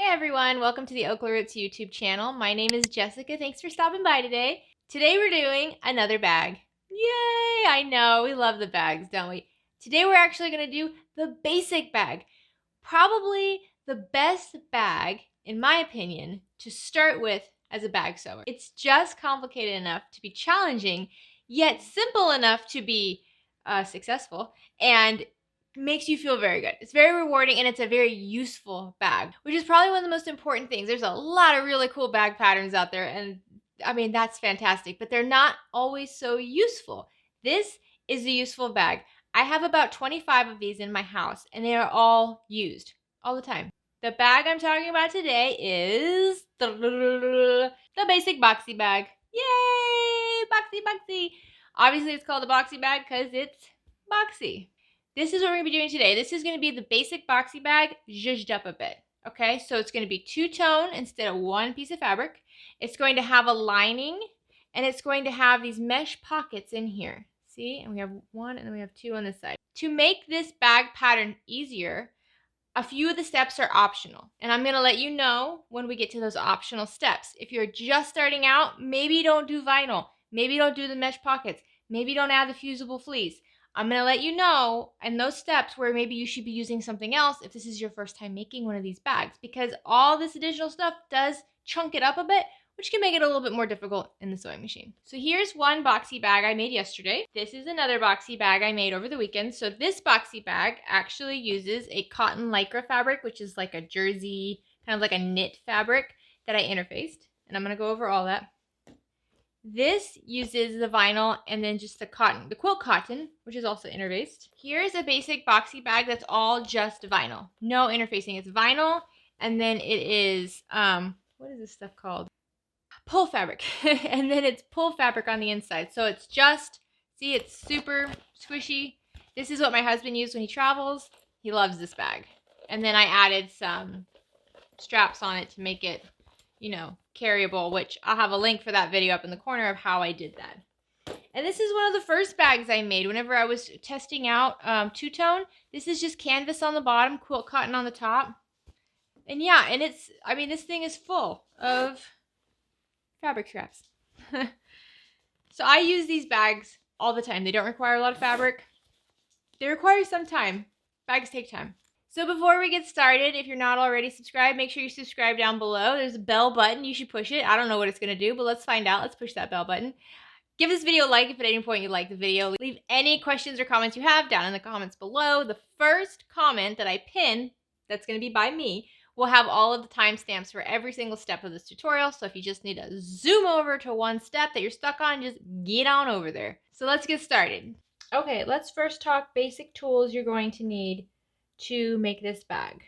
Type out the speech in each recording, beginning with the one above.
Hey everyone, welcome to the Oakland Roots YouTube channel. My name is Jessica. Thanks for stopping by today. Today we're doing another bag. Yay! I know, we love the bags, don't we? Today we're actually going to do the basic bag. Probably the best bag, in my opinion, to start with as a bag sewer. It's just complicated enough to be challenging, yet simple enough to be successful, and makes you feel very good. It's very rewarding and it's a very useful bag, which is probably one of the most important things. There's a lot of really cool bag patterns out there, and I mean, that's fantastic, but they're not always so useful. This is a useful bag. I have about 25 of these in my house, and they are all used all the time. The bag I'm talking about today is the basic boxy bag. Yay! Boxy, boxy. Obviously, it's called a boxy bag because it's boxy. This is what we're going to be doing today. This is going to be the basic boxy bag zhuzhed up a bit. Okay, so it's going to be two-tone instead of one piece of fabric. It's going to have a lining, and it's going to have these mesh pockets in here. See, and we have one and then we have two on this side. To make this bag pattern easier, a few of the steps are optional, and I'm going to let you know when we get to those optional steps. If you're just starting out, maybe don't do vinyl. Maybe don't do the mesh pockets. Maybe don't add the fusible fleece. I'm going to let you know in those steps where maybe you should be using something else if this is your first time making one of these bags, because all this additional stuff does chunk it up a bit, which can make it a little bit more difficult in the sewing machine. So here's one boxy bag I made yesterday. This is another boxy bag I made over the weekend. So this boxy bag actually uses a cotton lycra fabric, which is like a jersey, kind of like a knit fabric that I interfaced. And I'm going to go over all that. This uses the vinyl and then just the cotton, the quilt cotton, which is also interfaced. Here's a basic boxy bag that's all just vinyl. No interfacing. It's vinyl, and then it is, what is this stuff called? Pull fabric. And then it's pull fabric on the inside. So it's just, see, it's super squishy. This is what my husband used when he travels. He loves this bag. And then I added some straps on it to make it, you know, carryable, which I'll have a link for that video up in the corner of how I did that. And this is one of the first bags I made whenever I was testing out two-tone. This is just canvas on the bottom, quilt cotton on the top. And yeah, and it's, I mean, this thing is full of fabric scraps. So I use these bags all the time. They don't require a lot of fabric. They require some time. Bags take time. So before we get started, if you're not already subscribed, make sure you subscribe down below. There's a bell button. You should push it. I don't know what it's going to do, but let's find out. Let's push that bell button. Give this video a like if at any point you like the video. Leave any questions or comments you have down in the comments below. The first comment that I pin, that's going to be by me, will have all of the timestamps for every single step of this tutorial. So if you just need to zoom over to one step that you're stuck on, just get on over there. So let's get started. Okay, let's first talk basic tools you're going to need to make this bag.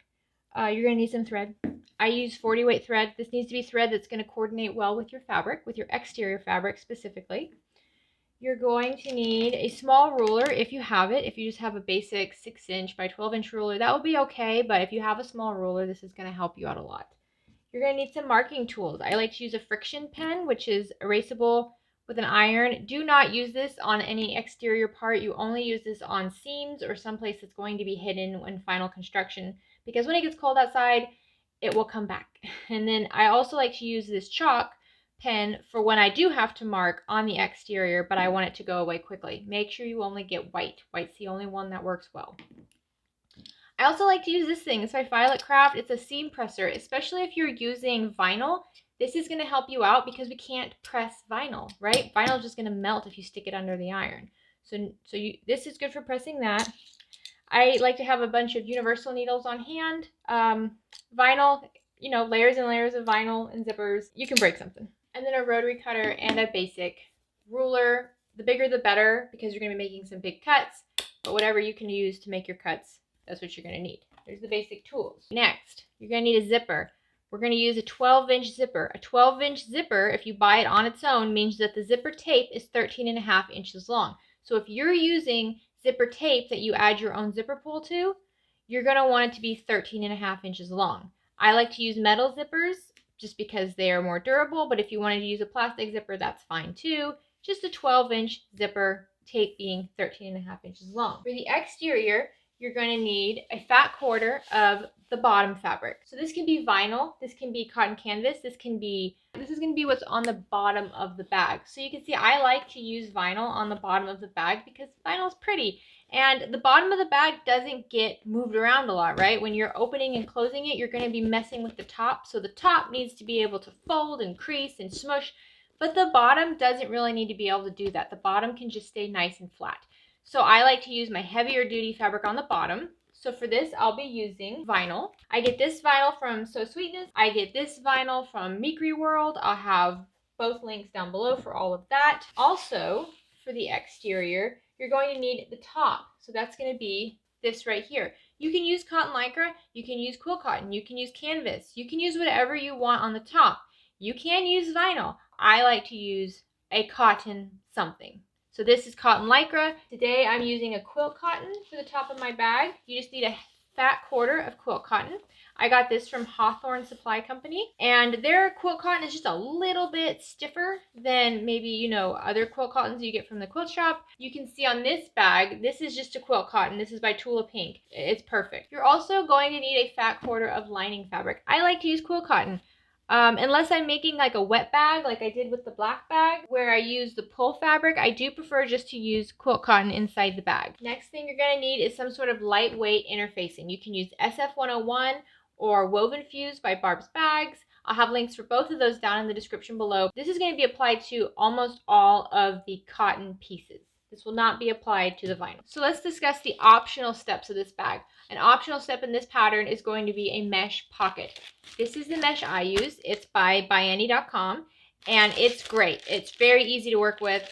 You're going to need some thread. I use 40 weight thread. This needs to be thread that's going to coordinate well with your fabric, with your exterior fabric specifically. You're going to need a small ruler if you have it. If you just have a basic 6-inch by 12-inch ruler, that will be okay, but if you have a small ruler, this is going to help you out a lot. You're going to need some marking tools. I like to use a friction pen, which is erasable with an iron. Do not use this on any exterior part. You only use this on seams or someplace that's going to be hidden in final construction, because when it gets cold outside, it will come back. And then I also like to use this chalk pen for when I do have to mark on the exterior, but I want it to go away quickly. Make sure you only get white. White's the only one that works well. I also like to use this thing. It's by Violet Craft. It's a seam presser, especially if you're using vinyl. This is going to help you out because we can't press vinyl, right? Vinyl is just going to melt if you stick it under the iron. This is good for pressing that. I like to have a bunch of universal needles on hand. Vinyl, you know, layers and layers of vinyl and zippers. You can break something. And then a rotary cutter and a basic ruler. The bigger the better, because you're going to be making some big cuts. But whatever you can use to make your cuts, that's what you're going to need. There's the basic tools. Next, you're going to need a zipper. We're going to use a 12-inch zipper. A 12-inch zipper, if you buy it on its own, means that the zipper tape is 13.5 inches long. So if you're using zipper tape that you add your own zipper pull to, you're going to want it to be 13.5 inches long. I like to use metal zippers just because they are more durable, but if you wanted to use a plastic zipper, that's fine too. Just a 12-inch zipper, tape being 13.5 inches long. For the exterior, you're going to need a fat quarter of the bottom fabric. So this can be vinyl, this can be cotton canvas, this is going to be what's on the bottom of the bag. So you can see I like to use vinyl on the bottom of the bag because vinyl is pretty. And the bottom of the bag doesn't get moved around a lot, right? When you're opening and closing it, you're going to be messing with the top. So the top needs to be able to fold and crease and smush, but the bottom doesn't really need to be able to do that. The bottom can just stay nice and flat. So I like to use my heavier duty fabric on the bottom. So for this, I'll be using vinyl. I get this vinyl from So Sweetness. I get this vinyl from Meekry World. I'll have both links down below for all of that. Also, for the exterior, you're going to need the top. So that's going to be this right here. You can use cotton lycra, you can use quilt cotton, you can use canvas, you can use whatever you want on the top. You can use vinyl. I like to use a cotton something. So this is cotton lycra. Today I'm using a quilt cotton for the top of my bag. You just need a fat quarter of quilt cotton. I got this from Hawthorne Supply Company, and their quilt cotton is just a little bit stiffer than maybe, you know, other quilt cottons you get from the quilt shop. You can see on this bag, this is just a quilt cotton. This is by Tula Pink. It's perfect. You're also going to need a fat quarter of lining fabric. I like to use quilt cotton. Unless I'm making like a wet bag like I did with the black bag where I use the pull fabric, I do prefer just to use quilt cotton inside the bag. Next thing you're going to need is some sort of lightweight interfacing. You can use SF101 or Woven Fuse by Barb's Bags. I'll have links for both of those down in the description below. This is going to be applied to almost all of the cotton pieces. This will not be applied to the vinyl. So let's discuss the optional steps of this bag. An optional step in this pattern is going to be a mesh pocket. This is the mesh I use. It's by Byanny.com, and it's great. It's very easy to work with.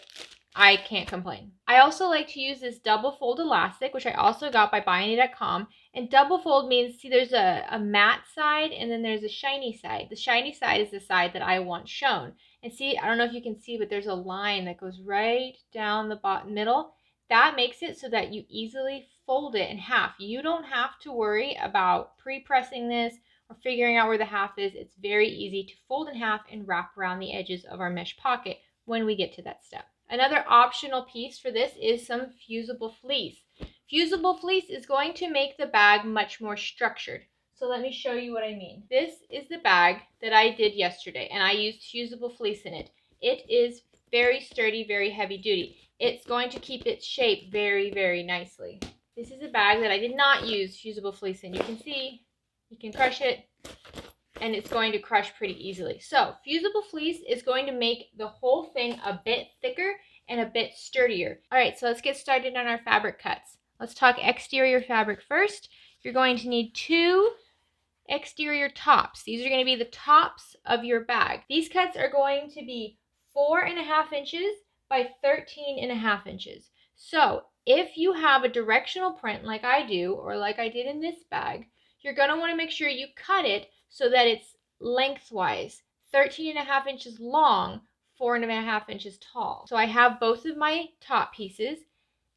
I can't complain. I also like to use this double fold elastic, which I also got by Byanny.com. And double fold means, see, there's a matte side and then there's a shiny side. The shiny side is the side that I want shown. And see, I don't know if you can see, but there's a line that goes right down the bottom middle. That makes it so that you easily fold it in half. You don't have to worry about pre-pressing this or figuring out where the half is. It's very easy to fold in half and wrap around the edges of our mesh pocket when we get to that step. Another optional piece for this is some Fusible Fleece. Fusible Fleece is going to make the bag much more structured. So let me show you what I mean. This is the bag that I did yesterday, and I used Fusible Fleece in it. It is very sturdy, very heavy duty. It's going to keep its shape very, very nicely. This is a bag that I did not use Fusible Fleece in. You can see, you can crush it, and it's going to crush pretty easily. So Fusible Fleece is going to make the whole thing a bit thicker and a bit sturdier. All right, so let's get started on our fabric cuts. Let's talk exterior fabric first. You're going to need 2 exterior tops. These are going to be the tops of your bag. These cuts are going to be 4.5 inches by 13.5 inches. So if you have a directional print like I do, or like I did in this bag, you're going to want to make sure you cut it so that it's lengthwise 13.5 inches long, 4.5 inches tall. So I have both of my top pieces.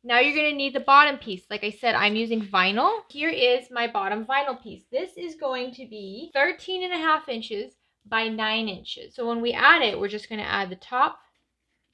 Now you're going to need the bottom piece. Like I said, I'm using vinyl. Here is my bottom vinyl piece. This is going to be 13.5 inches by 9 inches. So when we add it, we're just going to add the top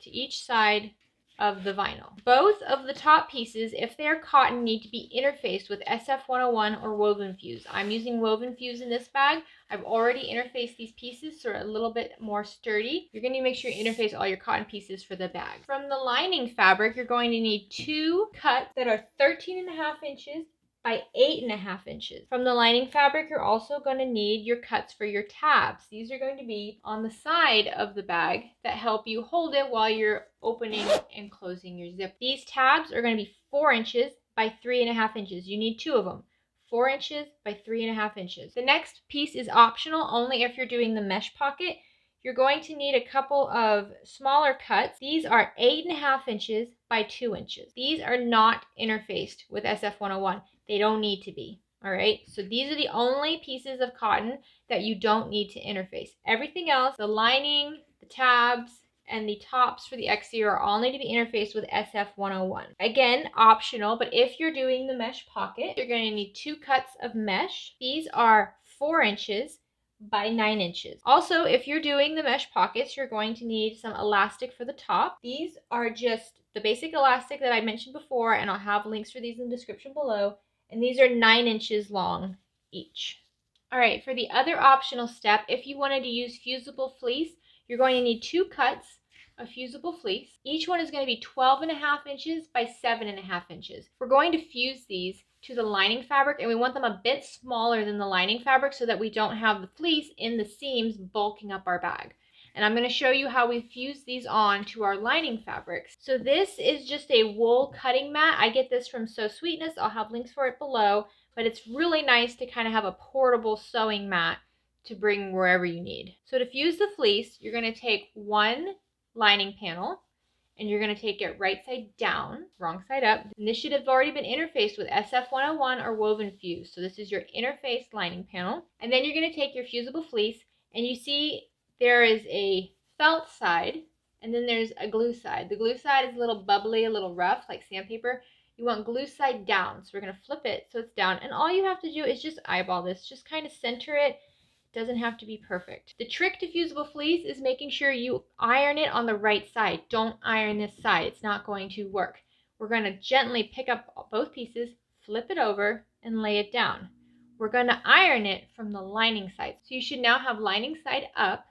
to each side of the vinyl. Both of the top pieces, if they're cotton, need to be interfaced with SF101 or Woven Fuse. I'm using Woven Fuse in this bag. I've already interfaced these pieces so they're a little bit more sturdy. You're going to make sure you interface all your cotton pieces for the bag. From the lining fabric, you're going to need 2 cuts that are 13.5 inches by 8.5 inches. From the lining fabric, you're also going to need your cuts for your tabs. These are going to be on the side of the bag that help you hold it while you're opening and closing your zip. These tabs are going to be 4 inches by 3.5 inches. You need 2 of them. 4 inches by 3.5 inches. The next piece is optional only if you're doing the mesh pocket. You're going to need a couple of smaller cuts. These are 8.5 inches by 2 inches. These are not interfaced with SF101. They don't need to be. All right, so these are the only pieces of cotton that you don't need to interface. Everything else, the lining, the tabs, and the tops for the exterior all need to be interfaced with SF101. Again, optional, but if you're doing the mesh pocket, you're going to need 2 cuts of mesh. These are 4 inches by 9 inches. Also, if you're doing the mesh pockets, you're going to need some elastic for the top. These are just the basic elastic that I mentioned before, and I'll have links for these in the description below. And these are 9 inches long each. All right, for the other optional step, if you wanted to use fusible fleece, you're going to need 2 cuts of fusible fleece. Each one is going to be 12.5 inches by 7.5 inches. We're going to fuse these to the lining fabric, and we want them a bit smaller than the lining fabric so that we don't have the fleece in the seams bulking up our bag. And I'm going to show you how we fuse these on to our lining fabrics. So this is just a wool cutting mat. I get this from Sew Sweetness. I'll have links for it below. But it's really nice to kind of have a portable sewing mat to bring wherever you need. So to fuse the fleece, you're going to take one lining panel and you're going to take it right side down, wrong side up. And this should have already been interfaced with SF101 or Woven Fuse. So this is your interfaced lining panel. And then you're going to take your fusible fleece, and you see there is a felt side and then there's a glue side. The glue side is a little bubbly, a little rough, like sandpaper. You want glue side down, so we're going to flip it so it's down. And all you have to do is just eyeball this. Just kind of center it. It doesn't have to be perfect. The trick to fusible fleece is making sure you iron it on the right side. Don't iron this side. It's not going to work. We're going to gently pick up both pieces, flip it over, and lay it down. We're going to iron it from the lining side. So you should now have lining side up,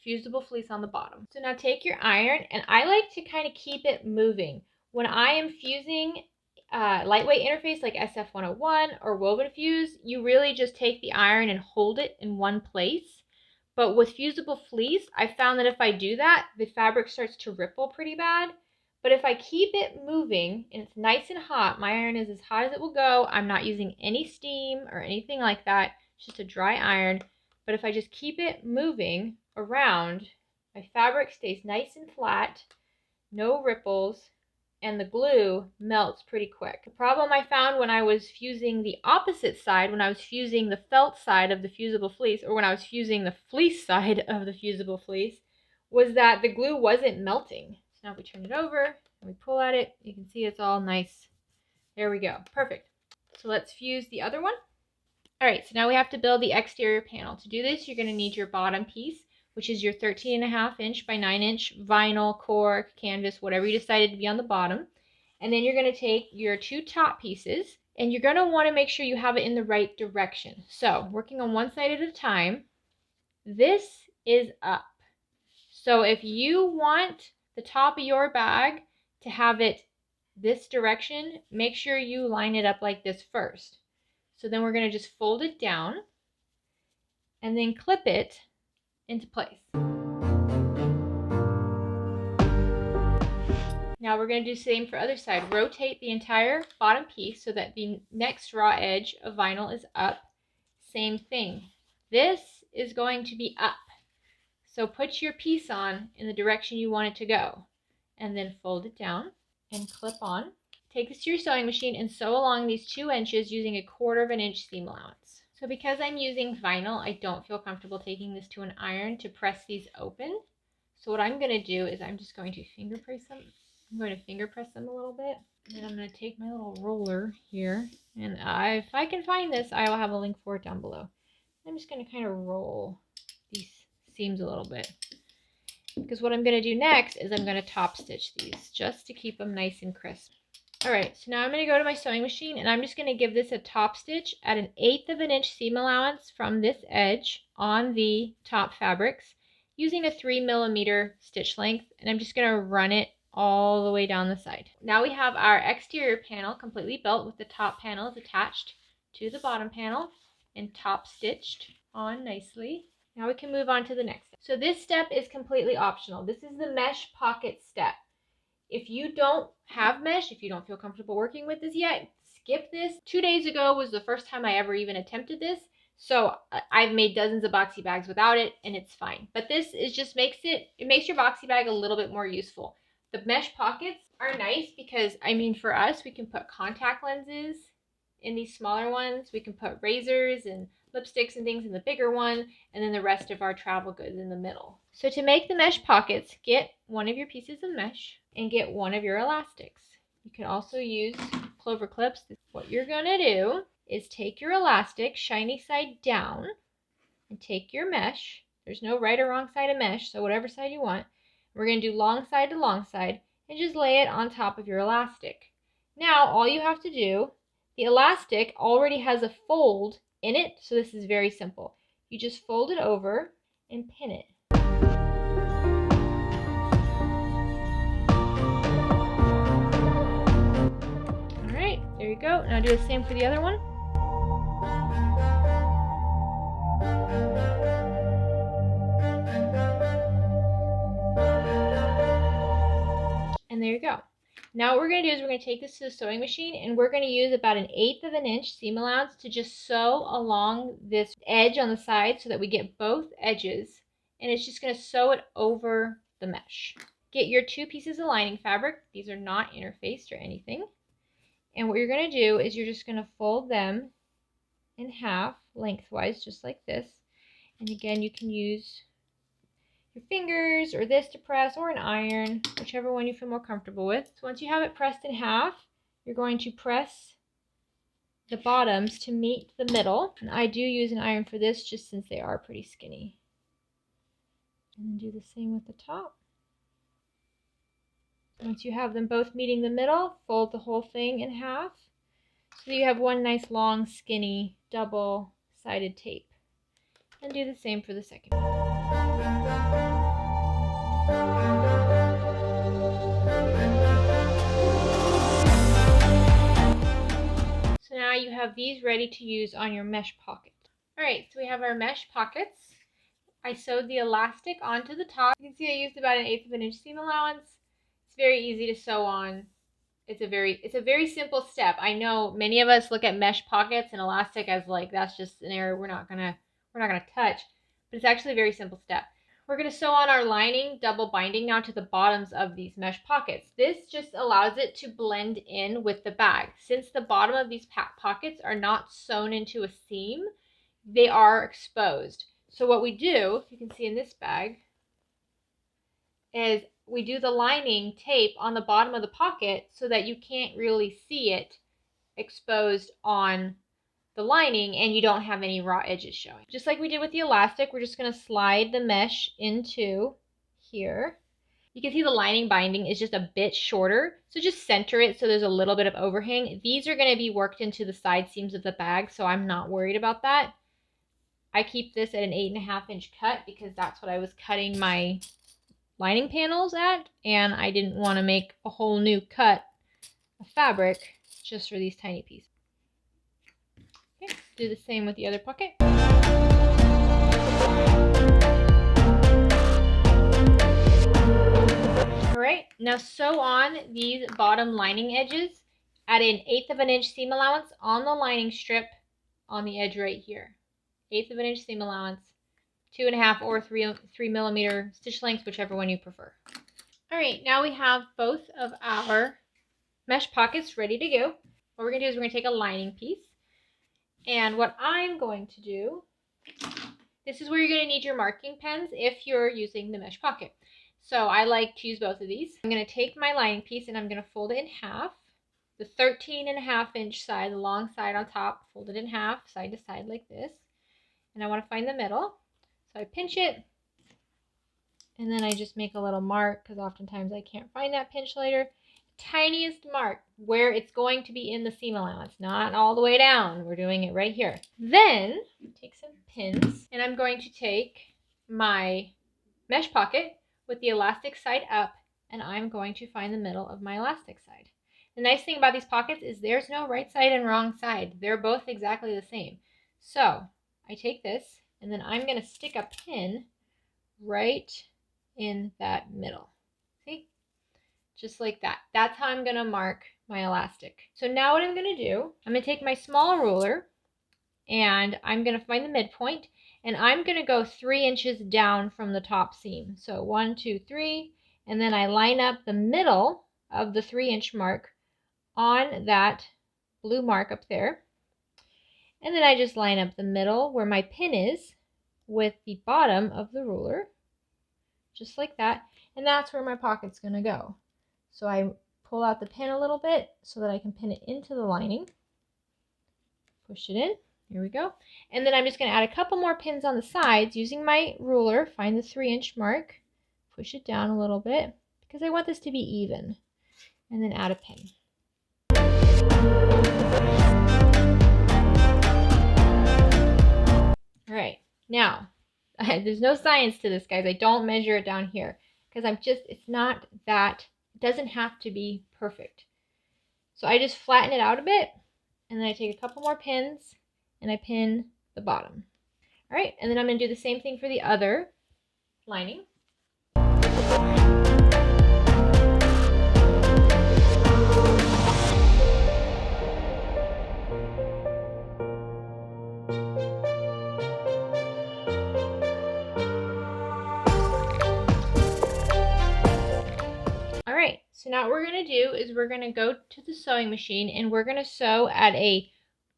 fusible fleece on the bottom. So now take your iron, and I like to kind of keep it moving. When I am fusing lightweight interface like SF101 or Woven Fuse, you really just take the iron and hold it in one place. But with fusible fleece, I found that if I do that, the fabric starts to ripple pretty bad. But if I keep it moving and it's nice and hot, my iron is as hot as it will go. I'm not using any steam or anything like that. It's just a dry iron. But if I just keep it moving around, my fabric stays nice and flat, no ripples, and the glue melts pretty quick. The problem I found when I was fusing the opposite side, when I was fusing the felt side of the fusible fleece, or when I was fusing the fleece side of the fusible fleece, was that the glue wasn't melting. So now if we turn it over and we pull at it, you can see it's all nice. There we go. Perfect. So let's fuse the other one. All right, so now we have to build the exterior panel. To do this, you're going to need your bottom piece, which is your 13.5 inch by 9 inch vinyl, cork, canvas, whatever you decided to be on the bottom. And then you're going to take your 2 top pieces, and you're going to want to make sure you have it in the right direction. So working on one side at a time, this is up. So if you want the top of your bag to have it this direction, make sure you line it up like this first. So then we're going to just fold it down and then clip it into place. Now we're going to do the same for other side. Rotate the entire bottom piece so that the next raw edge of vinyl is up. Same thing. This is going to be up. So put your piece on in the direction you want it to go, and then fold it down and clip on. Take this to your sewing machine and sew along these 2 inches using a 1/4 inch seam allowance. So because I'm using vinyl, I don't feel comfortable taking this to an iron to press these open. So what I'm going to do is I'm just going to finger press them. I'm going to finger press them a little bit. And then I'm going to take my little roller here. And if I can find this, I will have a link for it down below. I'm just going to kind of roll these seams a little bit. Because what I'm going to do next is I'm going to top stitch these just to keep them nice and crisp. Alright, so now I'm going to go to my sewing machine and I'm just going to give this a top stitch at 1/8 inch seam allowance from this edge on the top fabrics using a 3mm stitch length, and I'm just going to run it all the way down the side. Now we have our exterior panel completely built with the top panels attached to the bottom panel and top stitched on nicely. Now we can move on to the next step. So this step is completely optional. This is the mesh pocket step. If you don't have mesh, if you don't feel comfortable working with this yet, skip this. 2 days ago was the first time I ever even attempted this. So I've made dozens of boxy bags without it, and it's fine. But this is just makes your boxy bag a little bit more useful. The mesh pockets are nice because, I mean, for us, we can put contact lenses in these smaller ones. We can put razors and lipsticks and things in the bigger one, and then the rest of our travel goods in the middle. So to make the mesh pockets, get one of your pieces of mesh and get one of your elastics. You can also use clover clips. What you're going to do is take your elastic, shiny side down, and take your mesh. There's no right or wrong side of mesh, so whatever side you want. We're going to do long side to long side and just lay it on top of your elastic. Now all you have to do, the elastic already has a fold in it, so this is very simple. You just fold it over and pin it. All right, there you go. Now do the same for the other one. And there you go. Now what we're going to do is we're going to take this to the sewing machine, and we're going to use about 1/8 of an inch seam allowance to just sew along this edge on the side so that we get both edges, and it's just going to sew it over the mesh. Get your 2 pieces of lining fabric. These are not interfaced or anything. And what you're going to do is you're just going to fold them in half lengthwise, just like this. And again, you can use your fingers or this to press, or an iron, whichever one you feel more comfortable with. So once you have it pressed in half, you're going to press the bottoms to meet the middle. And I do use an iron for this just since they are pretty skinny. And then do the same with the top. Once you have them both meeting the middle, fold the whole thing in half so you have one nice long skinny double-sided tape. And do the same for the second one. So now you have these ready to use on your mesh pocket. Alright, so we have our mesh pockets. I sewed the elastic onto the top. You can see I used about 1/8 of an inch seam allowance. It's very easy to sew on. It's a very simple step. I know many of us look at mesh pockets and elastic as like that's just an area we're not gonna touch, but it's actually a very simple step. We're gonna sew on our lining, double binding now to the bottoms of these mesh pockets. This just allows it to blend in with the bag. Since the bottom of these pockets are not sewn into a seam, they are exposed. So what we do, if you can see in this bag, is we do the lining tape on the bottom of the pocket so that you can't really see it exposed on the lining and you don't have any raw edges showing. Just like we did with the elastic, we're just going to slide the mesh into here. You can see the lining binding is just a bit shorter, so just center it so there's a little bit of overhang. These are going to be worked into the side seams of the bag, so I'm not worried about that. I keep this at an 8.5 inch cut because that's what I was cutting my lining panels at, and I didn't want to make a whole new cut of fabric just for these tiny pieces. Okay, do the same with the other pocket. Alright, now sew on these bottom lining edges at 1/8 of an inch seam allowance on the lining strip on the edge right here. 1/8 of an inch seam allowance, 2.5 or 3 millimeter stitch lengths, whichever one you prefer. All right, now we have both of our mesh pockets ready to go. What we're gonna do is we're gonna take a lining piece, and what I'm going to do, this is where you're gonna need your marking pens if you're using the mesh pocket. So I like to use both of these. I'm gonna take my lining piece and I'm gonna fold it in half. The 13.5 inch side, the long side on top, fold it in half, side to side like this. And I wanna find the middle. So I pinch it, and then I just make a little mark because oftentimes I can't find that pinch later. Tiniest mark where it's going to be in the seam allowance, not all the way down. We're doing it right here. Then take some pins, and I'm going to take my mesh pocket with the elastic side up, and I'm going to find the middle of my elastic side. The nice thing about these pockets is there's no right side and wrong side. They're both exactly the same. So I take this, and then I'm going to stick a pin right in that middle. See? Just like that. That's how I'm going to mark my elastic. So now what I'm going to do, I'm going to take my small ruler, and I'm going to find the midpoint, and I'm going to go 3 inches down from the top seam. So 1, 2, 3, and then I line up the middle of the 3-inch mark on that blue mark up there. And then I just line up the middle where my pin is with the bottom of the ruler, just like that. And that's where my pocket's going to go. So I pull out the pin a little bit so that I can pin it into the lining. Push it in. Here we go. And then I'm just going to add a couple more pins on the sides using my ruler. Find the 3-inch mark. Push it down a little bit because I want this to be even. And then add a pin. All right, now, there's no science to this, guys. I don't measure it down here because it's not that, it doesn't have to be perfect. So I just flatten it out a bit, and then I take a couple more pins, and I pin the bottom. All right, and then I'm going to do the same thing for the other lining. All right, so now what we're going to do is we're going to go to the sewing machine and we're going to sew at a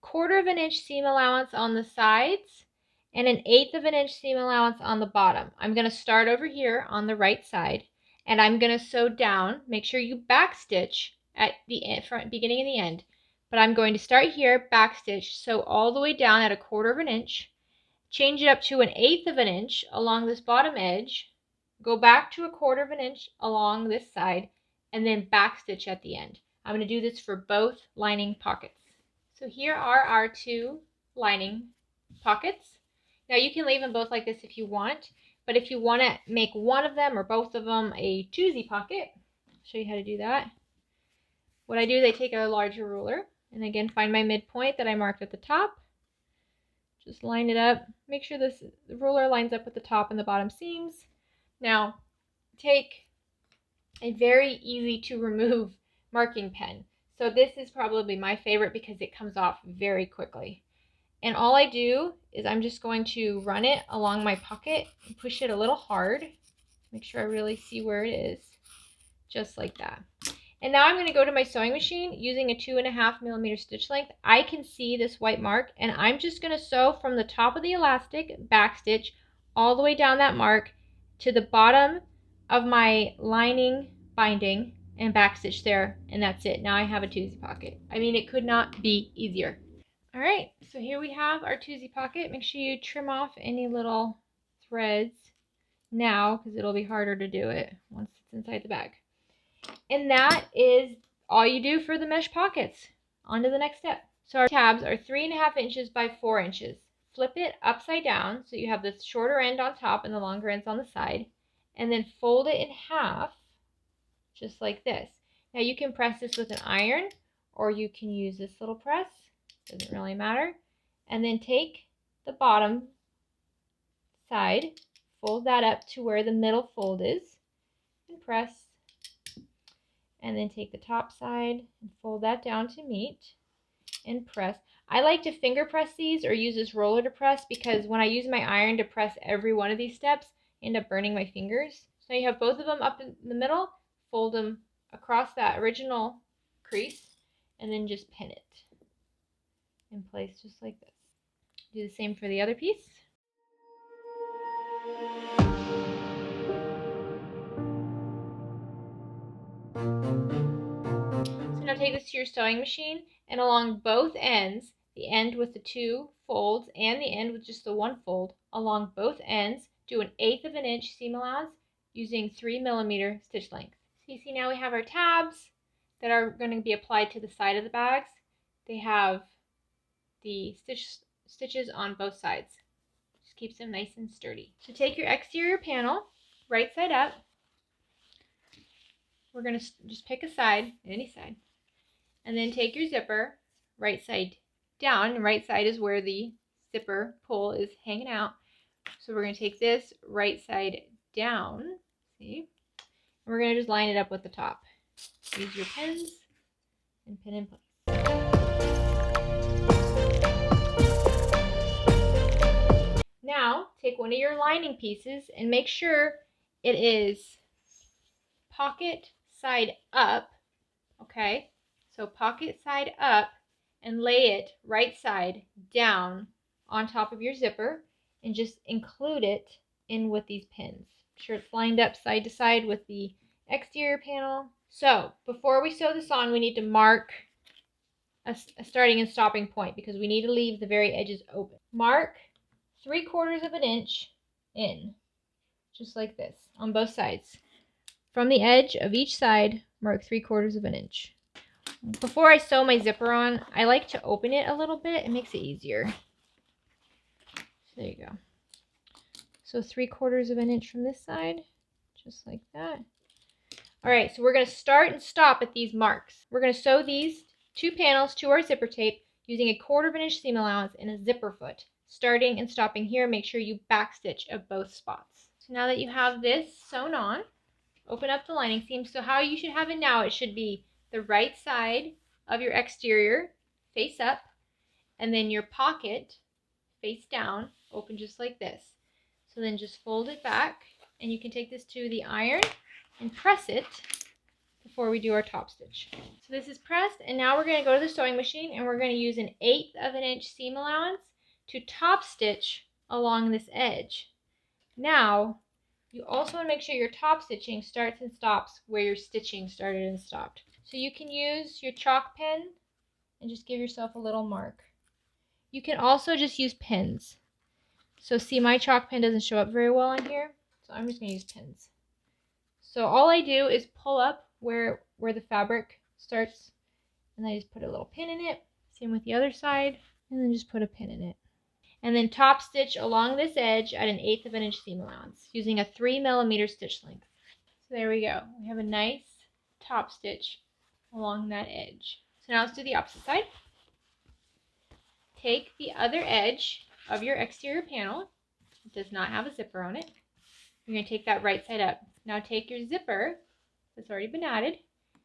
1/4 of an inch seam allowance on the sides and an 1/8 of an inch seam allowance on the bottom. I'm going to start over here on the right side and I'm going to sew down. Make sure you backstitch at the front, beginning and the end. But I'm going to start here, backstitch, sew all the way down at a 1/4 of an inch, change it up to an 1/8 of an inch along this bottom edge, go back to a 1/4 of an inch along this side, and then backstitch at the end. I'm going to do this for both lining pockets. So here are our 2 lining pockets. Now you can leave them both like this if you want, but if you want to make one of them or both of them a twosie pocket, I'll show you how to do that. What I do is I take a larger ruler and again find my midpoint that I marked at the top. Just line it up. Make sure the ruler lines up with the top and the bottom seams. Now, take a very easy to remove marking pen. So this is probably my favorite because it comes off very quickly. And all I do is I'm just going to run it along my pocket and push it a little hard. Make sure I really see where it is. Just like that. And now I'm going to go to my sewing machine using a 2.5 millimeter stitch length. I can see this white mark and I'm just going to sew from the top of the elastic, backstitch, all the way down that mark to the bottom of my lining binding and backstitch there, and that's it. Now I have a twosie pocket. I mean, it could not be easier. All right, so here we have our twosie pocket. Make sure you trim off any little threads now because it'll be harder to do it once it's inside the bag. And that is all you do for the mesh pockets. On to the next step. So our tabs are 3.5 inches by 4 inches. Flip it upside down so you have the shorter end on top and the longer ends on the side. And then fold it in half, just like this. Now you can press this with an iron or you can use this little press. Doesn't really matter. And then take the bottom side, fold that up to where the middle fold is, and press. And then take the top side and fold that down to meet and press. I like to finger press these or use this roller to press because when I use my iron to press every one of these steps, I end up burning my fingers. So you have both of them up in the middle, fold them across that original crease, and then just pin it in place just like this. Do the same for the other piece. So now take this to your sewing machine and along both ends, the end with the 2 folds and the end with just the 1 fold, along both ends, do an 1/8 of an inch seam allowance using 3 millimeter stitch length. So you see now we have our tabs that are going to be applied to the side of the bags. They have the stitches on both sides. Just keeps them nice and sturdy. So take your exterior panel, right side up. We're going to just pick a side, any side, and then take your zipper, right side down, and right side is where the zipper pull is hanging out. So we're going to take this right side down, see, and we're going to just line it up with the top. Use your pins and pin in place. Now take one of your lining pieces and make sure it is pocket side up, okay? So pocket side up and lay it right side down on top of your zipper and just include it in with these pins. Make sure it's lined up side to side with the exterior panel. So before we sew this on, we need to mark a starting and stopping point because we need to leave the very edges open. Mark 3/4 of an inch in, just like this, on both sides. From the edge of each side, mark 3/4 of an inch. Before I sew my zipper on, I like to open it a little bit. It makes it easier. So there you go. So 3/4 of an inch from this side, just like that. All right, so we're going to start and stop at these marks. We're going to sew these 2 panels to our zipper tape using a 1/4 of an inch seam allowance and a zipper foot. Starting and stopping here, make sure you backstitch at both spots. So now that you have this sewn on, open up the lining seam. So how you should have it now, it should be the right side of your exterior face up, and then your pocket face down, open just like this. So then just fold it back, and you can take this to the iron and press it before we do our top stitch. So this is pressed, and now we're going to go to the sewing machine, and we're going to use 1/8 of an inch seam allowance to top stitch along this edge. Now, you also want to make sure your top stitching starts and stops where your stitching started and stopped. So you can use your chalk pen and just give yourself a little mark. You can also just use pins. So see, my chalk pen doesn't show up very well on here, so I'm just going to use pins. So all I do is pull up where the fabric starts, and I just put a little pin in it. Same with the other side, and then just put a pin in it. And then top stitch along this edge at 1/8 of an inch seam allowance using a 3mm stitch length. So there we go. We have a nice top stitch along that edge. So now let's do the opposite side. Take the other edge of your exterior panel. It does not have a zipper on it. You're going to take that right side up. Now take your zipper that's already been added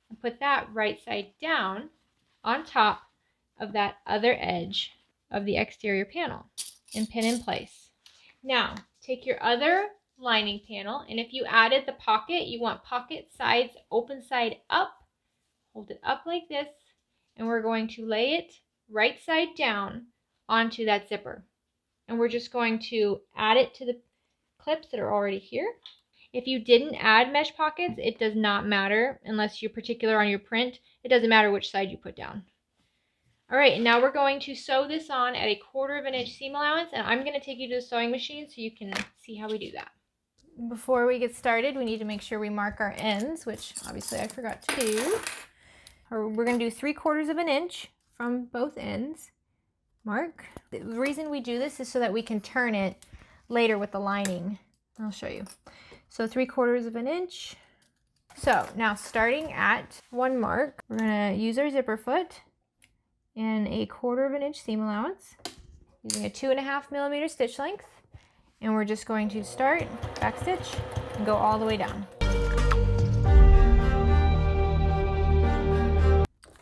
and put that right side down on top of that other edge of the exterior panel and pin in place. Now take your other lining panel, and if you added the pocket, you want pocket sides open side up. Hold it up like this, and we're going to lay it right side down onto that zipper. And we're just going to add it to the clips that are already here. If you didn't add mesh pockets, it does not matter unless you're particular on your print. It doesn't matter which side you put down. All right, and now we're going to sew this on at 1/4 of an inch seam allowance, and I'm going to take you to the sewing machine so you can see how we do that. Before we get started, we need to make sure we mark our ends, which obviously I forgot to do. We're going to do 3/4 of an inch from both ends. Mark. The reason we do this is so that we can turn it later with the lining. I'll show you. So 3/4 of an inch. So now starting at 1 mark, we're going to use our zipper foot and a 1/4 of an inch seam allowance using a 2.5mm stitch length, and we're just going to start back stitch and go all the way down.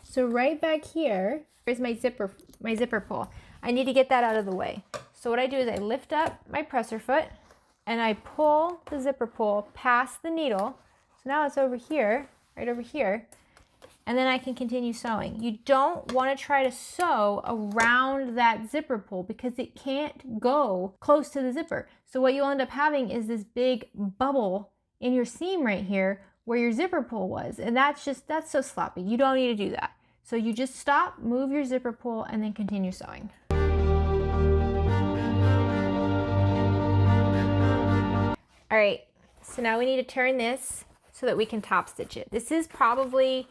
So right back here is my zipper pull. I need to get that out of the way. So what I do is I lift up my presser foot and I pull the zipper pull past the needle. So now it's over here, right over here. And then I can continue sewing. You don't want to try to sew around that zipper pull because it can't go close to the zipper. So what you'll end up having is this big bubble in your seam right here where your zipper pull was. And that's so sloppy. You don't need to do that. So you just stop, move your zipper pull, and then continue sewing. All right, so now we need to turn this so that we can top stitch it. This is probably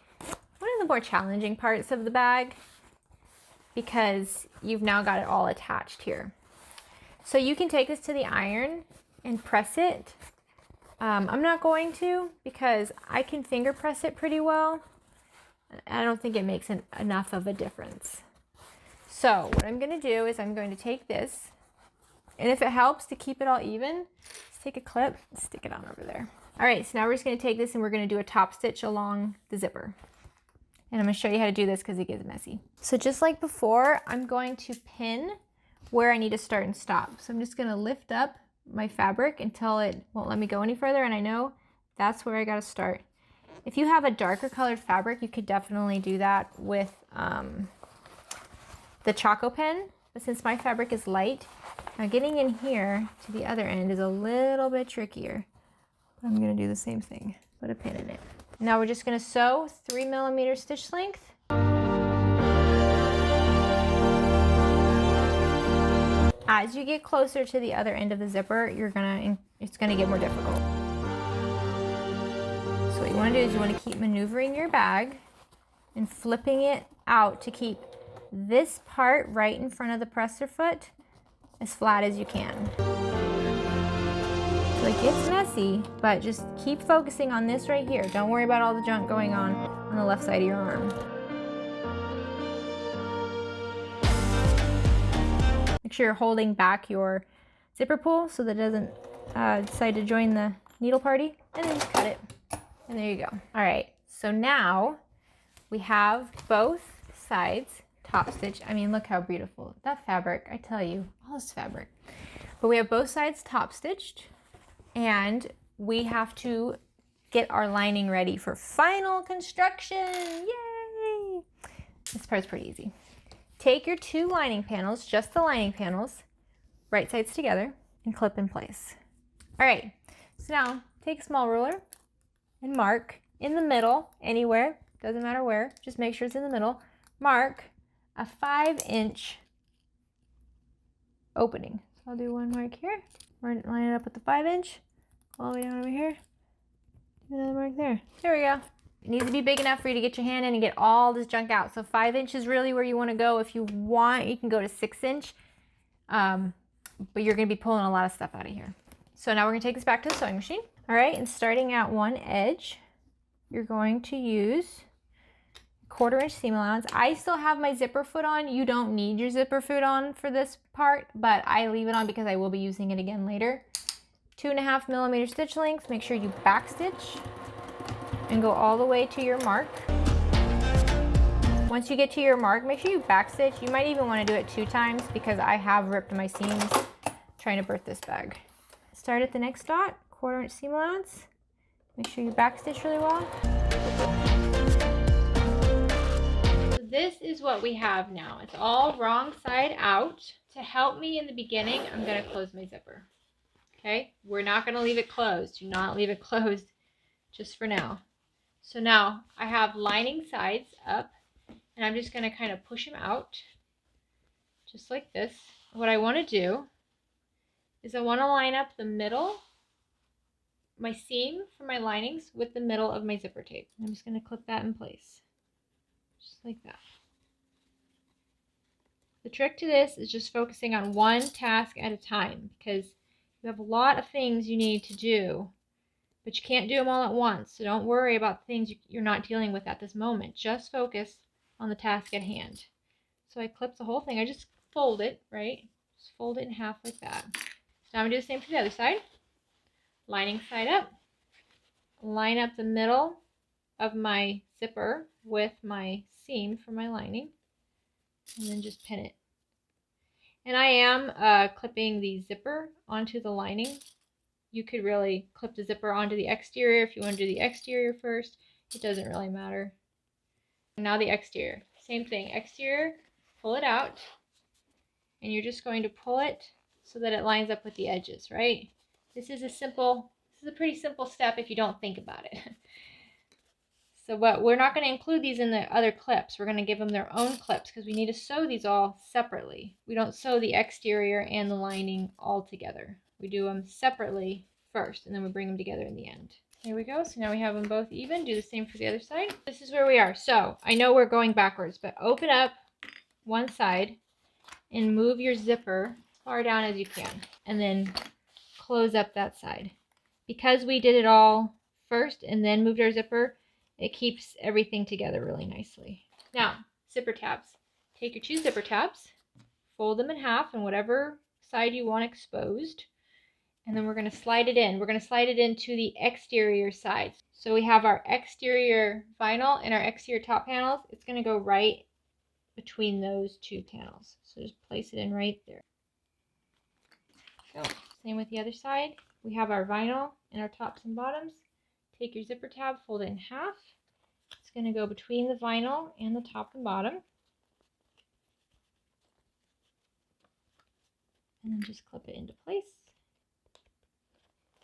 one of the more challenging parts of the bag because you've now got it all attached here. So you can take this to the iron and press it. I'm not going to because I can finger press it pretty well. I don't think it makes enough of a difference. So what I'm going to do is I'm going to take this, and if it helps to keep it all even, just take a clip and stick it on over there. All right, so now we're just going to take this and we're going to do a top stitch along the zipper. And I'm going to show you how to do this because it gets messy. So just like before, I'm going to pin where I need to start and stop. So I'm just going to lift up my fabric until it won't let me go any further, and I know that's where I got to start. If you have a darker colored fabric, you could definitely do that with the Choco pen, but since my fabric is light, now getting in here to the other end is a little bit trickier. But I'm going to do the same thing, put a pin in it. Now we're just going to sew 3mm stitch length. As you get closer to the other end of the zipper, it's going to get more difficult. So what you want to do is you want to keep maneuvering your bag and flipping it out to keep this part right in front of the presser foot as flat as you can. So it gets messy, but just keep focusing on this right here. Don't worry about all the junk going on the left side of your arm. Make sure you're holding back your zipper pull so that it doesn't decide to join the needle party, and then just cut it. And there you go. All right, so now we have both sides top stitch. I mean, look how beautiful. That fabric, I tell you, all this fabric. But we have both sides top stitched, and we have to get our lining ready for final construction. Yay! This part's pretty easy. Take your two lining panels, just the lining panels, right sides together, and clip in place. All right, so now take a small ruler and mark in the middle, anywhere, doesn't matter where, just make sure it's in the middle. Mark a 5-inch opening. So I'll do one mark here, line it up with the 5-inch, all the way down over here, another mark there. There we go. It needs to be big enough for you to get your hand in and get all this junk out. So 5 inches is really where you want to go. If you want, you can go to 6-inch, but you're going to be pulling a lot of stuff out of here. So now we're going to take this back to the sewing machine. All right, and starting at one edge, you're going to use 1/4-inch seam allowance. I still have my zipper foot on. You don't need your zipper foot on for this part, but I leave it on because I will be using it again later. 2.5 millimeter stitch lengths. Make sure you back stitch and go all the way to your mark. Once you get to your mark, make sure you back stitch. You might even want to do it 2 times because I have ripped my seams trying to birth this bag. Start at the next dot, 1/4-inch seam allowance. Make sure you back stitch really well. This is what we have now. It's all wrong side out. To help me in the beginning, I'm going to close my zipper. Okay, we're not going to leave it closed. Do not leave it closed just for now. So now I have lining sides up, and I'm just going to kind of push them out just like this. What I want to do is I want to line up the middle, my seam for my linings, with the middle of my zipper tape. I'm just going to clip that in place, just like that. The trick to this is just focusing on one task at a time, because you have a lot of things you need to do, but you can't do them all at once. So don't worry about things you're not dealing with at this moment. Just focus on the task at hand. So I clip the whole thing. I just fold it, right? Just fold it in half like that. Now I'm going to do the same for the other side. Lining side up. Line up the middle of my zipper with my seam for my lining. And then just pin it. And I am clipping the zipper onto the lining. You could really clip the zipper onto the exterior if you want to do the exterior first. It doesn't really matter. And now the exterior. Same thing. Exterior, pull it out. And you're just going to pull it so that it lines up with the edges, right? This is a pretty simple step if you don't think about it. But we're not going to include these in the other clips. We're going to give them their own clips because we need to sew these all separately. We don't sew the exterior and the lining all together. We do them separately first, and then we bring them together in the end. There we go. So now we have them both even. Do the same for the other side. This is where we are. So I know we're going backwards, but open up one side and move your zipper as far down as you can, and then close up that side. Because we did it all first and then moved our zipper, it keeps everything together really nicely. Now, zipper tabs. Take your 2 zipper tabs, fold them in half on whatever side you want exposed, and then we're going to slide it in. We're going to slide it into the exterior side. So we have our exterior vinyl and our exterior top panels. It's going to go right between those 2 panels. So just place it in right there. So, same with the other side. We have our vinyl and our tops and bottoms. Take your zipper tab, fold it in half. It's going to go between the vinyl and the top and bottom. And then just clip it into place.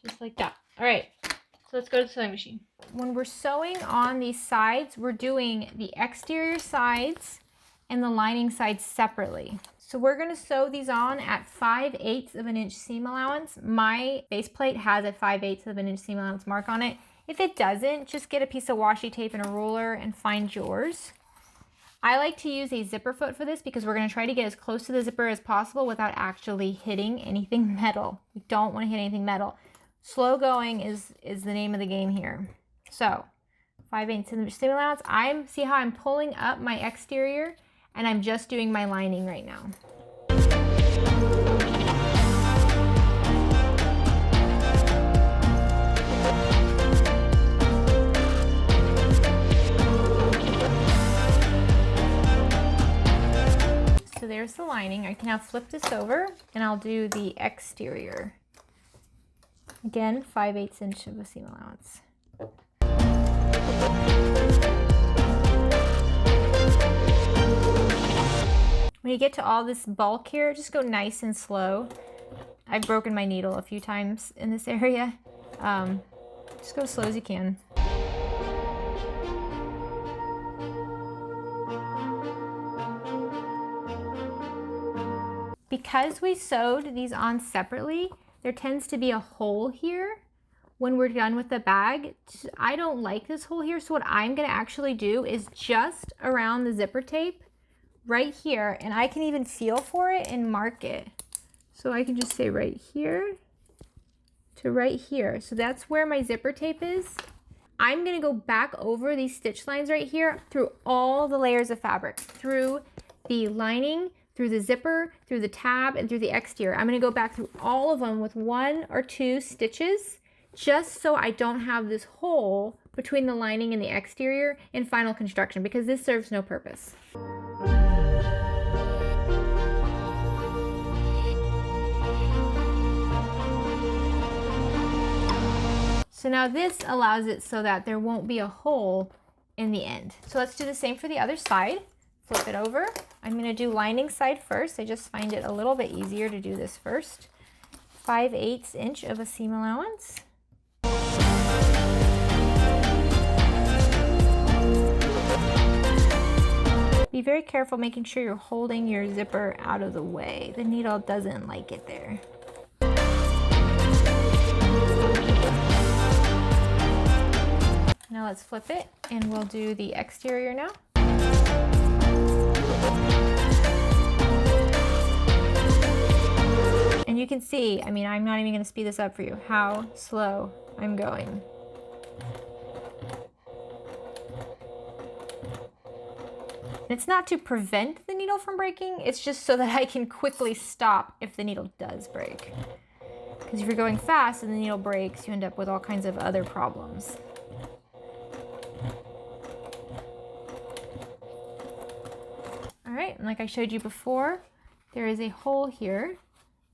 Just like that. All right, so let's go to the sewing machine. When we're sewing on these sides, we're doing the exterior sides and the lining sides separately. So we're going to sew these on at 5/8 of an inch seam allowance. My base plate has a 5/8 of an inch seam allowance mark on it. If it doesn't, just get a piece of washi tape and a ruler and find yours. I like to use a zipper foot for this because we're going to try to get as close to the zipper as possible without actually hitting anything metal. We don't want to hit anything metal. Slow going is the name of the game here. So 5/8 seam allowance. See how I'm pulling up my exterior and I'm just doing my lining right now. So there's the lining. I can now flip this over and I'll do the exterior. Again, 5/8 inch of a seam allowance. When you get to all this bulk here, just go nice and slow. I've broken my needle a few times in this area. Just go as slow as you can. Because we sewed these on separately, there tends to be a hole here when we're done with the bag. I don't like this hole here, so what I'm gonna actually do is just around the zipper tape right here, and I can even feel for it and mark it. So I can just say right here to right here. So that's where my zipper tape is. I'm gonna go back over these stitch lines right here through all the layers of fabric, through the lining, through the zipper, through the tab, and through the exterior. I'm gonna go back through all of them with 1 or 2 stitches, just so I don't have this hole between the lining and the exterior in final construction, because this serves no purpose. So now this allows it so that there won't be a hole in the end. So let's do the same for the other side. Flip it over. I'm going to do lining side first. I just find it a little bit easier to do this first. 5/8 inch of a seam allowance. Be very careful making sure you're holding your zipper out of the way. The needle doesn't like it there. Now let's flip it and we'll do the exterior now. And you can see, I mean, I'm not even going to speed this up for you, how slow I'm going. It's not to prevent the needle from breaking, it's just so that I can quickly stop if the needle does break. Because if you're going fast and the needle breaks, you end up with all kinds of other problems. All right, and like I showed you before, there is a hole here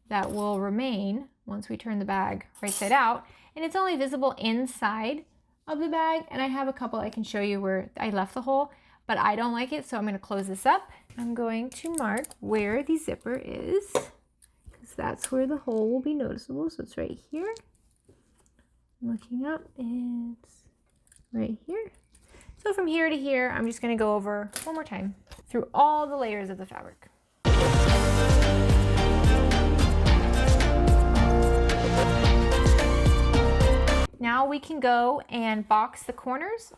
that will remain once we turn the bag right side out, and it's only visible inside of the bag, and I have a couple I can show you where I left the hole, but I don't like it, so I'm going to close this up. I'm going to mark where the zipper is, because that's where the hole will be noticeable, so it's right here. I'm looking up, it's right here. So from here to here, I'm just going to go over one more time through all the layers of the fabric. Now we can go and box the corners.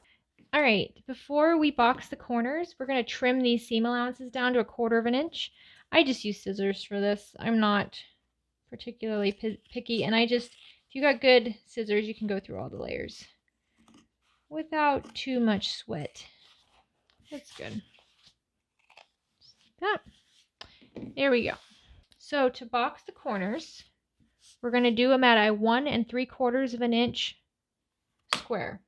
All right, before we box the corners, we're going to trim these seam allowances down to 1/4 inch. I just use scissors for this. I'm not particularly picky, and if you got good scissors, you can go through all the layers without too much sweat. That's good. Just like that. There we go. So to box the corners, we're going to do them at a 1 3/4 inch square.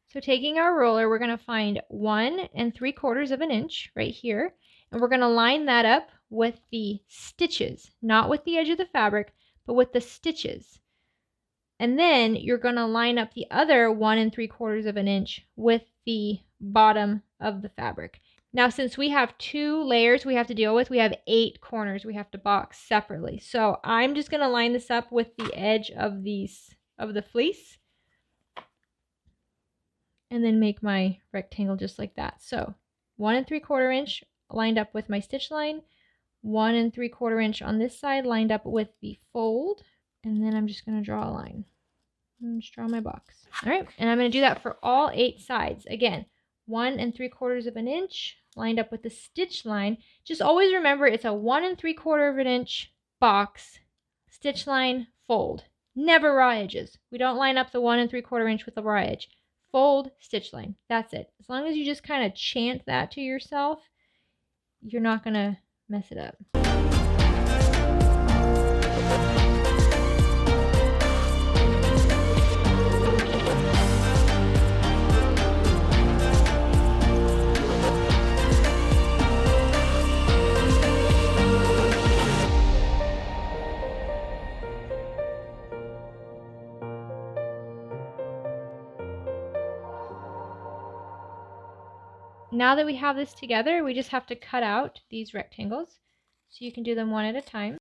So taking our ruler, we're going to find 1 3/4 inch right here, and we're going to line that up with the stitches, not with the edge of the fabric, but with the stitches. And then you're going to line up the other 1 3/4 inch with the bottom of the fabric. Now, since we have 2 layers we have to deal with, we have 8 corners we have to box separately. So I'm just going to line this up with the edge of the fleece, and then make my rectangle just like that. So 1 3/4 inch lined up with my stitch line, 1 3/4 inch on this side lined up with the fold, and then I'm just going to draw a line and just draw my box. All right, and I'm going to do that for all 8 sides. Again, 1 3/4 inch lined up with the stitch line. Just always remember it's a 1 3/4 of an inch box, stitch line, fold. Never raw edges. We don't line up the 1 3/4 inch with the raw edge. Fold, stitch line. That's it. As long as you just kind of chant that to yourself, you're not going to mess it up. Now that we have this together, we just have to cut out these rectangles. So you can do them one at a time.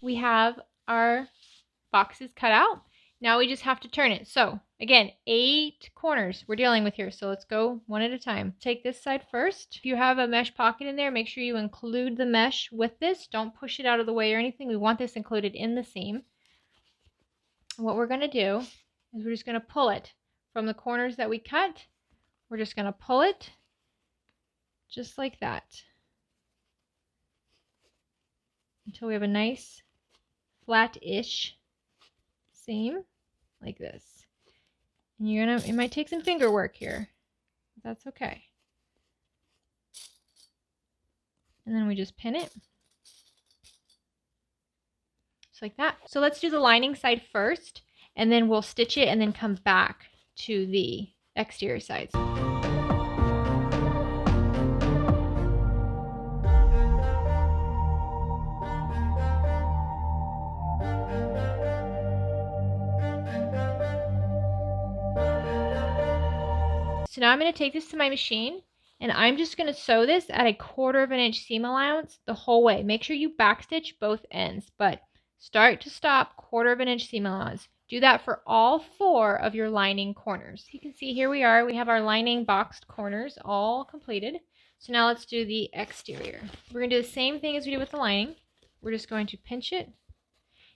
We have our boxes cut out. Now we just have to turn it. So again, 8 corners we're dealing with here. So let's go one at a time. Take this side first. If you have a mesh pocket in there, make sure you include the mesh with this. Don't push it out of the way or anything. We want this included in the seam. What we're going to do is we're just going to pull it from the corners that we cut. We're just going to pull it just like that until we have a nice flat-ish seam like this. And it might take some finger work here, but that's okay. And then we just pin it just like that. So let's do the lining side first, and then we'll stitch it and then come back to the exterior sides. So now I'm going to take this to my machine, and I'm just going to sew this at a 1/4 inch seam allowance the whole way. Make sure you backstitch both ends, but start to stop 1/4 inch seam allowance. Do that for all 4 of your lining corners. You can see here we are. We have our lining boxed corners all completed. So now let's do the exterior. We're going to do the same thing as we did with the lining. We're just going to pinch it.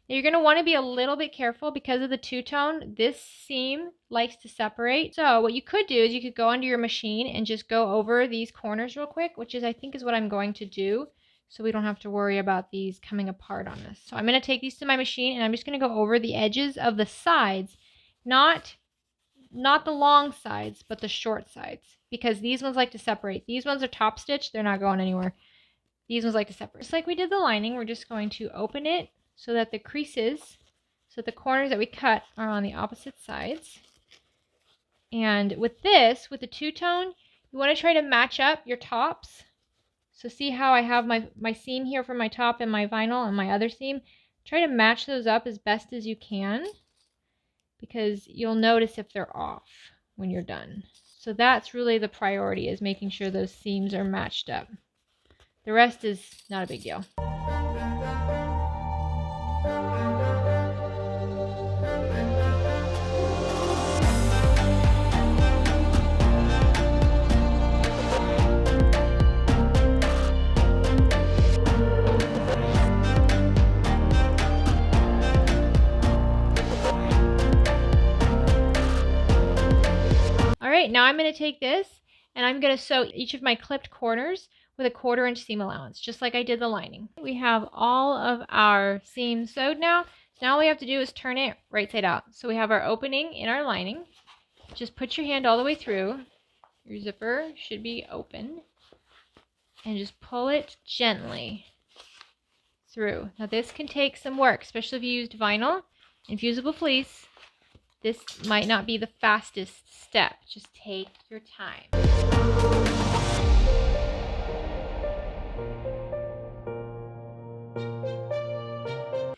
Now you're going to want to be a little bit careful because of the two-tone. This seam likes to separate. So what you could do is you could go under your machine and just go over these corners real quick, which is I think is what I'm going to do, so we don't have to worry about these coming apart on us. So I'm going to take these to my machine, and I'm just going to go over the edges of the sides, not the long sides, but the short sides, because these ones like to separate. These ones are top stitched. They're not going anywhere. These ones like to separate. Just like we did the lining, we're just going to open it so that the creases, so that the corners that we cut are on the opposite sides. And with this, with the two-tone, you want to try to match up your tops. So see how I have my seam here for my top and my vinyl and my other seam? Try to match those up as best as you can, because you'll notice if they're off when you're done. So that's really the priority, is making sure those seams are matched up. The rest is not a big deal. Alright, now I'm going to take this and I'm going to sew each of my clipped corners with a 1/4 inch seam allowance, just like I did the lining. We have all of our seams sewed now. So now all we have to do is turn it right side out. So we have our opening in our lining. Just put your hand all the way through. Your zipper should be open. And just pull it gently through. Now this can take some work, especially if you used vinyl and fusible fleece. This might not be the fastest step. Just take your time.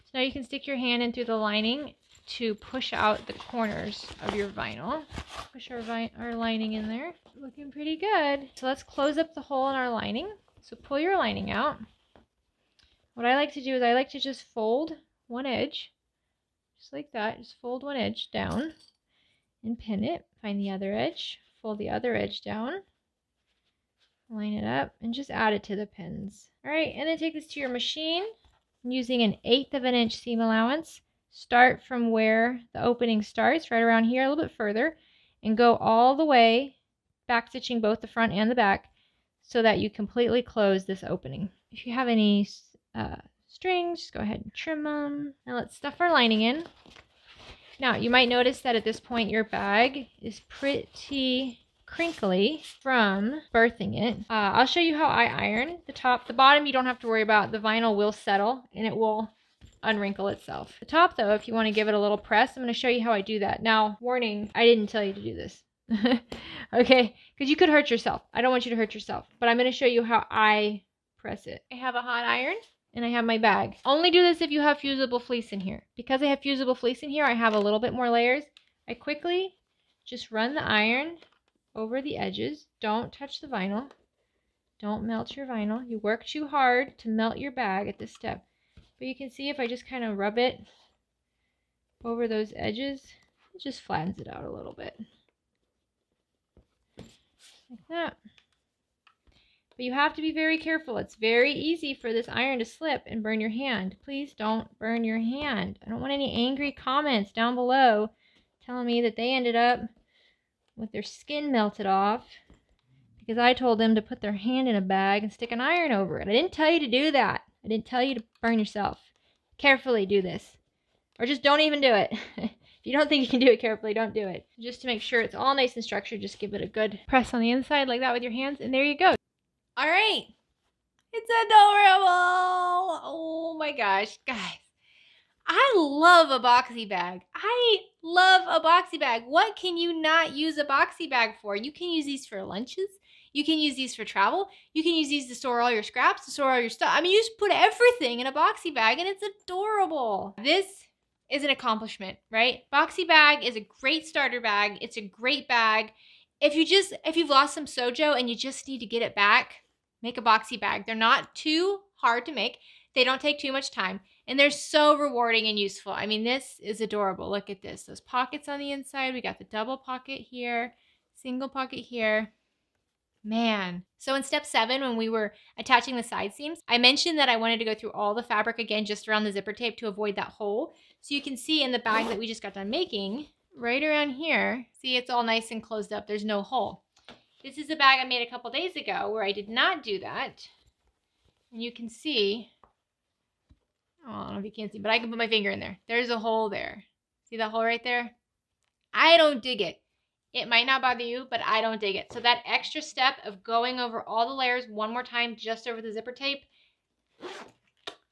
So now you can stick your hand in through the lining to push out the corners of your vinyl. Push our lining in there. Looking pretty good. So let's close up the hole in our lining. So pull your lining out. What I like to do is I like to just fold one edge. Just like that. Just fold one edge down and pin it. Find the other edge. Fold the other edge down. Line it up and just add it to the pins. All right, and then take this to your machine using an 1/8 of an inch seam allowance. Start from where the opening starts, right around here, a little bit further, and go all the way, back stitching both the front and the back so that you completely close this opening. If you have any strings, just go ahead and trim them. Now let's stuff our lining in. Now you might notice that at this point your bag is pretty crinkly from birthing it. I'll show you how I iron the top. The bottom you don't have to worry about. The vinyl will settle and it will unwrinkle itself. The top though, if you want to give it a little press, I'm going to show you how I do that. Now, warning, I didn't tell you to do this. Okay, because you could hurt yourself. I don't want you to hurt yourself, but I'm going to show you how I press it. I have a hot iron and I have my bag. Only do this if you have fusible fleece in here. Because I have fusible fleece in here, I have a little bit more layers. I quickly just run the iron over the edges. Don't touch the vinyl. Don't melt your vinyl. You work too hard to melt your bag at this step. But you can see if I just kind of rub it over those edges, it just flattens it out a little bit. Like that. But you have to be very careful. It's very easy for this iron to slip and burn your hand. Please don't burn your hand. I don't want any angry comments down below telling me that they ended up with their skin melted off because I told them to put their hand in a bag and stick an iron over it. I didn't tell you to do that. I didn't tell you to burn yourself. Carefully do this. Or just don't even do it. If you don't think you can do it carefully, don't do it. Just to make sure it's all nice and structured, just give it a good press on the inside like that with your hands, and there you go. All right. It's adorable. Oh my gosh, guys. I love a boxy bag. I love a boxy bag. What can you not use a boxy bag for? You can use these for lunches. You can use these for travel. You can use these to store all your scraps, to store all your stuff. I mean, you just put everything in a boxy bag and it's adorable. This is an accomplishment, right? Boxy bag is a great starter bag. It's a great bag. If you've lost some sojo and you just need to get it back, make a boxy bag. They're not too hard to make. They don't take too much time. And they're so rewarding and useful. I mean, this is adorable. Look at this. Those pockets on the inside. We got the double pocket here, single pocket here. Man. So in step 7, when we were attaching the side seams, I mentioned that I wanted to go through all the fabric again just around the zipper tape to avoid that hole. So you can see in the bag that we just got done making, right around here, see it's all nice and closed up. There's no hole. This is a bag I made a couple days ago where I did not do that. And you can see, oh, I don't know if you can see, but I can put my finger in there. There's a hole there. See that hole right there? I don't dig it. It might not bother you, but I don't dig it. So that extra step of going over all the layers one more time just over the zipper tape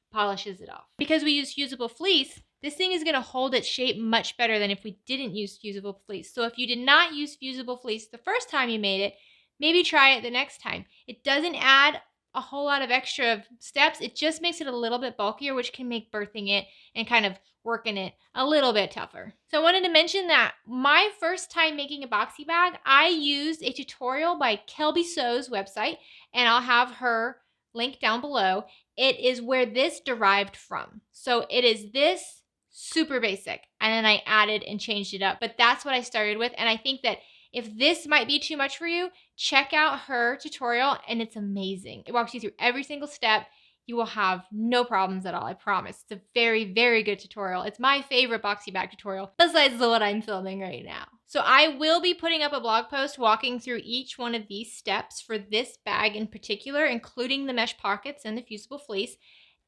polishes it off. Because we use fusible fleece, this thing is going to hold its shape much better than if we didn't use fusible fleece. So if you did not use fusible fleece the first time you made it, maybe try it the next time. It doesn't add a whole lot of extra steps. It just makes it a little bit bulkier, which can make birthing it and kind of working it a little bit tougher. So I wanted to mention that my first time making a boxy bag, I used a tutorial by Kelby Sew's website, and I'll have her link down below. It is where this derived from. So it is this super basic, and then I added and changed it up. But that's what I started with, and I think that if this might be too much for you, check out her tutorial, and it's amazing. It walks you through every single step. You will have no problems at all, I promise. It's a very, very good tutorial. It's my favorite boxy bag tutorial, besides the one I'm filming right now. So I will be putting up a blog post walking through each one of these steps for this bag in particular, including the mesh pockets and the fusible fleece.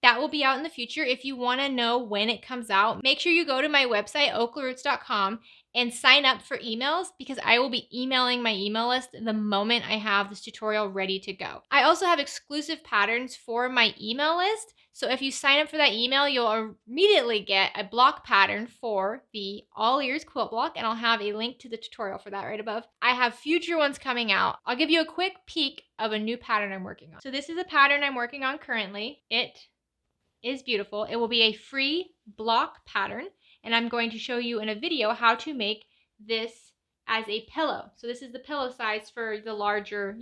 That will be out in the future. If you want to know when it comes out, make sure you go to my website, oaklaroots.com, and sign up for emails, because I will be emailing my email list the moment I have this tutorial ready to go. I also have exclusive patterns for my email list. So if you sign up for that email, you'll immediately get a block pattern for the all ears quilt block, and I'll have a link to the tutorial for that right above. I have future ones coming out. I'll give you a quick peek of a new pattern I'm working on. So this is a pattern I'm working on currently. It is beautiful. It will be a free block pattern, and I'm going to show you in a video how to make this as a pillow. So this is the pillow size for the larger,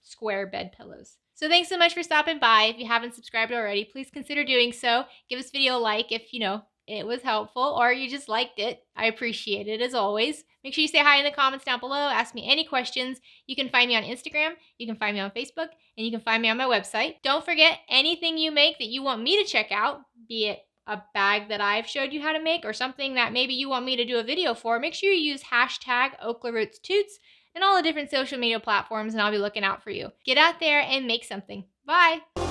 square bed pillows. So thanks so much for stopping by. If you haven't subscribed already, please consider doing so. Give this video a like if, it was helpful or you just liked it. I appreciate it as always. Make sure you say hi in the comments down below. Ask me any questions. You can find me on Instagram, you can find me on Facebook, and you can find me on my website. Don't forget, anything you make that you want me to check out, be it a bag that I've showed you how to make or something that maybe you want me to do a video for, make sure you use hashtag OklaRootsToots and all the different social media platforms, and I'll be looking out for you. Get out there and make something. Bye!